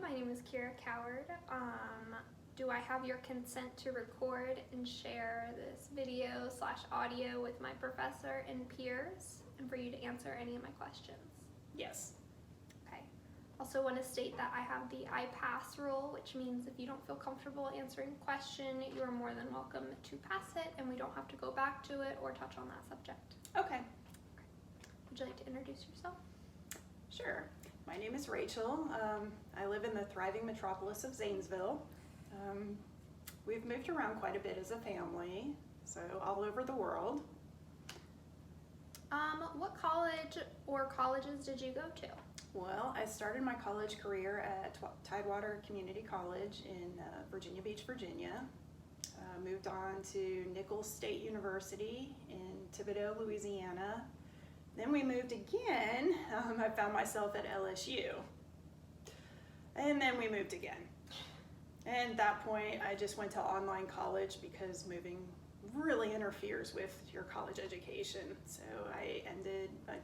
my name is Kira Coward. Do I have your consent to record and share this video / audio with my professor and peers and for you to answer any of my questions? Yes. Okay. Also want to state that I have the I pass rule, which means if you don't feel comfortable answering a question, you are more than welcome to pass it and we don't have to go back to it or touch on that subject. Okay. Would you like to introduce yourself? Sure. My name is Rachel. I live in the thriving metropolis of Zanesville. We've moved around quite a bit as a family, so all over the world. What college or colleges did you go to? Well, I started my college career at Tidewater Community College in Virginia Beach, Virginia. Moved on to Nicholls State University in Thibodaux, Louisiana. Then we moved again. I found myself at LSU. And then we moved again. And at that point, I just went to online college because moving really interferes with your college education. So I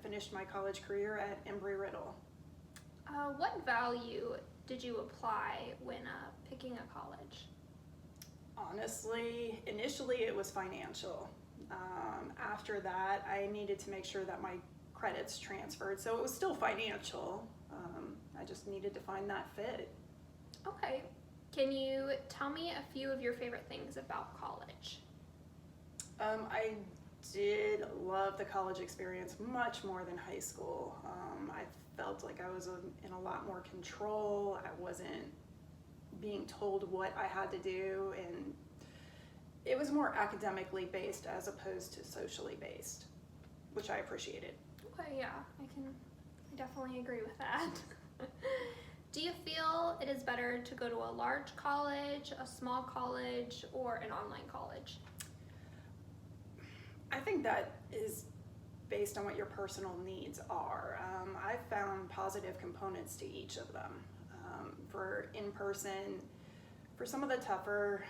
finished my college career at Embry-Riddle. What value did you apply when picking a college? Honestly, initially it was financial. After that, I needed to make sure that my credits transferred. So it was still financial. I just needed to find that fit. Okay. Can you tell me a few of your favorite things about college? I did love the college experience much more than high school. I felt like I was in a lot more control. I wasn't being told what I had to do, and it was more academically based as opposed to socially based, which I appreciated. Okay, yeah, I definitely agree with that. Do you feel it is better to go to a large college, a small college, or an online college? I think that is based on what your personal needs are. I've found positive components to each of them. For in-person, for some of the tougher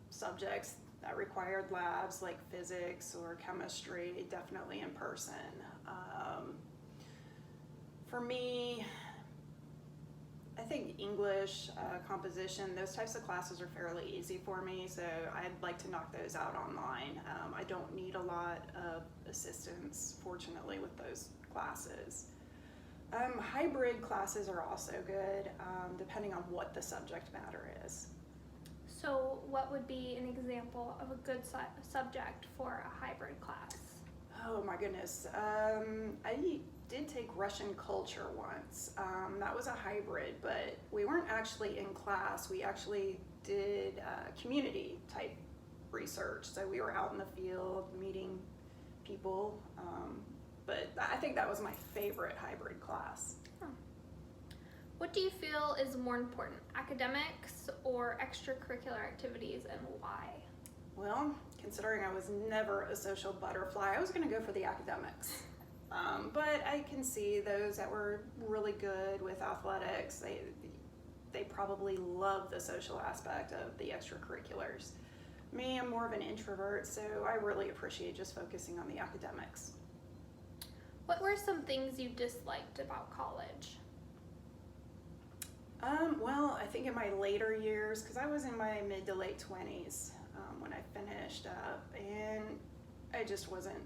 subjects that required labs like physics or chemistry, definitely in person. For me, I think English, composition, those types of classes are fairly easy for me, so I'd like to knock those out online. I don't need a lot of assistance, fortunately, with those classes. Hybrid classes are also good, depending on what the subject matter is. So what would be an example of a good subject for a hybrid class? Oh my goodness. I did take Russian culture once. That was a hybrid, but we weren't actually in class. We actually did community type research. So we were out in the field meeting people. But I think that was my favorite hybrid class. What do you feel is more important, academics or extracurricular activities, and why? Well, considering I was never a social butterfly, I was going to go for the academics. But I can see those that were really good with athletics, they probably love the social aspect of the extracurriculars. Me, I'm more of an introvert, so I really appreciate just focusing on the academics. What were some things you disliked about college? Well, I think in my later years, because I was in my mid to late 20s when I finished up, and I just wasn't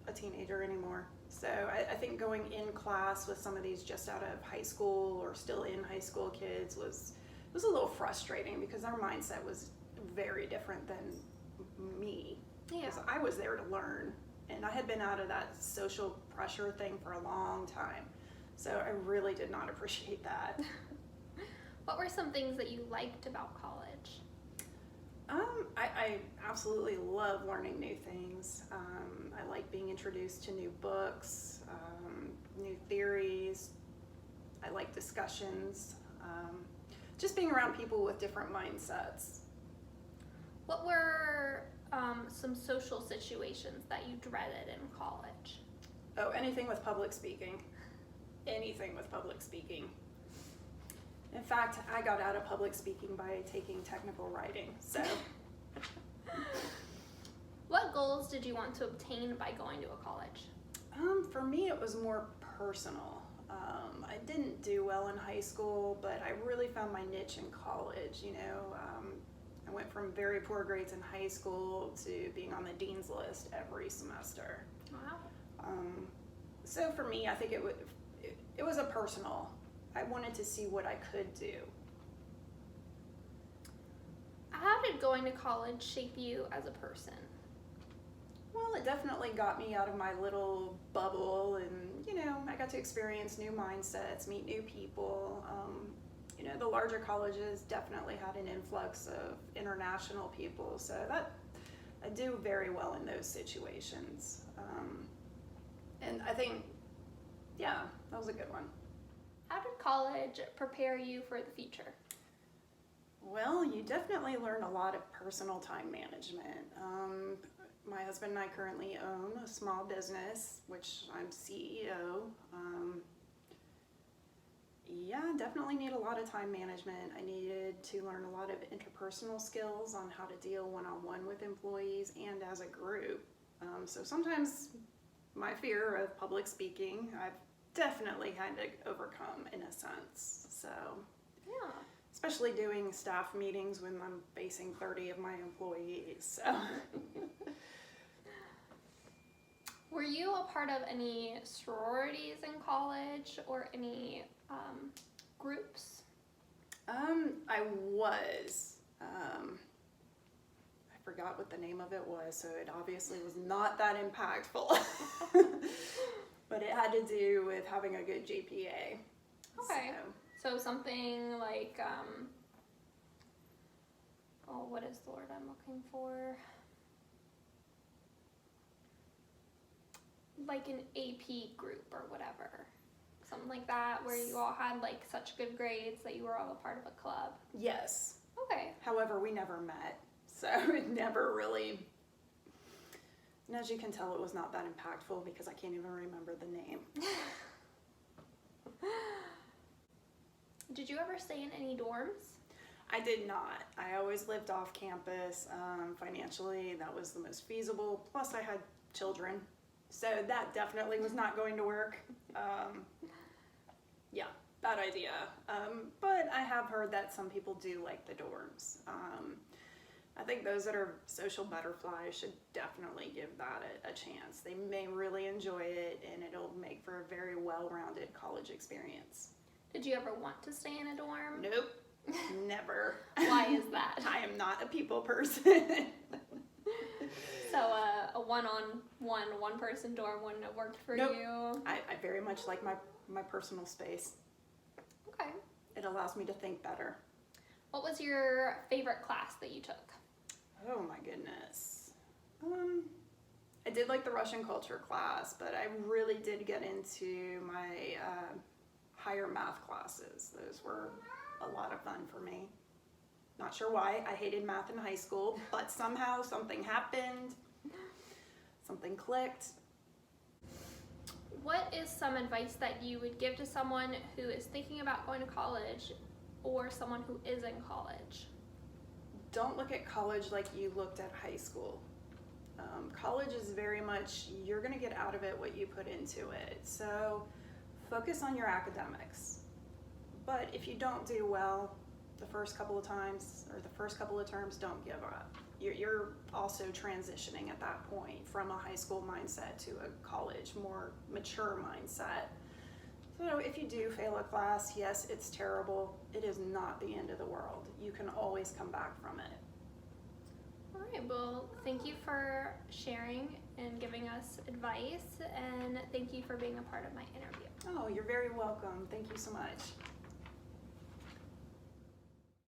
a teenager anymore. So I think going in class with some of these just out of high school or still in high school kids was a little frustrating because their mindset was very different than me. Yeah. Because I was there to learn, and I had been out of that social pressure thing for a long time. So I really did not appreciate that. What were some things that you liked about college? I absolutely love learning new things. I like being introduced to new books, new theories. I like discussions. Just being around people with different mindsets. What were some social situations that you dreaded in college? Oh, anything with public speaking. Anything with public speaking. In fact, I got out of public speaking by taking technical writing, so. What goals did you want to obtain by going to a college? For me, it was more personal. I didn't do well in high school, but I really found my niche in college. I went from very poor grades in high school to being on the dean's list every semester. Wow. So for me, I think it was a personal. I wanted to see what I could do. How did going to college shape you as a person? Well, it definitely got me out of my little bubble, and I got to experience new mindsets, meet new people. The larger colleges definitely had an influx of international people, so that I do very well in those situations. And I think, yeah, that was a good one. How did college prepare you for the future? Well, you definitely learn a lot of personal time management. My husband and I currently own a small business, which I'm CEO. Definitely need a lot of time management. I needed to learn a lot of interpersonal skills on how to deal one-on-one with employees and as a group. So sometimes my fear of public speaking, I've definitely had to overcome in a sense. So, Yeah. especially doing staff meetings when I'm facing 30 of my employees. So. Were you a part of any sororities in college or any groups? I was. I forgot what the name of it was, so it obviously was not that impactful. But it had to do with having a good GPA. Okay. So something like, what is the word I'm looking for? Like an AP group or whatever. Something like that, where you all had like such good grades that you were all a part of a club. Yes. Okay. However, we never met, so it never really. And as you can tell, it was not that impactful because I can't even remember the name. Did you ever stay in any dorms? I did not. I always lived off campus. Financially, that was the most feasible. Plus, I had children, so that definitely was not going to work. Yeah, bad idea. But I have heard that some people do like the dorms. I think those that are social butterflies should definitely give that a chance. They may really enjoy it, and it'll make for a very well-rounded college experience. Did you ever want to stay in a dorm? Nope, never. Why is that? I am not a people person. So a one-person dorm wouldn't have worked for Nope. you? I very much like my personal space. Okay. It allows me to think better. What was your favorite class that you took? Oh my goodness. I did like the Russian culture class, but I really did get into my higher math classes. Those were a lot of fun for me. Not sure why. I hated math in high school, but somehow something happened. Something clicked. What is some advice that you would give to someone who is thinking about going to college or someone who is in college? Don't look at college like you looked at high school. College is very much, you're going to get out of it what you put into it. So focus on your academics. But if you don't do well the first couple of times or the first couple of terms, don't give up. You're also transitioning at that point from a high school mindset to a college, more mature mindset. So if you do fail a class, yes, it's terrible. It is not the end of the world. You can always come back from it. All right, well, thank you for sharing and giving us advice, and thank you for being a part of my interview. Oh, you're very welcome. Thank you so much.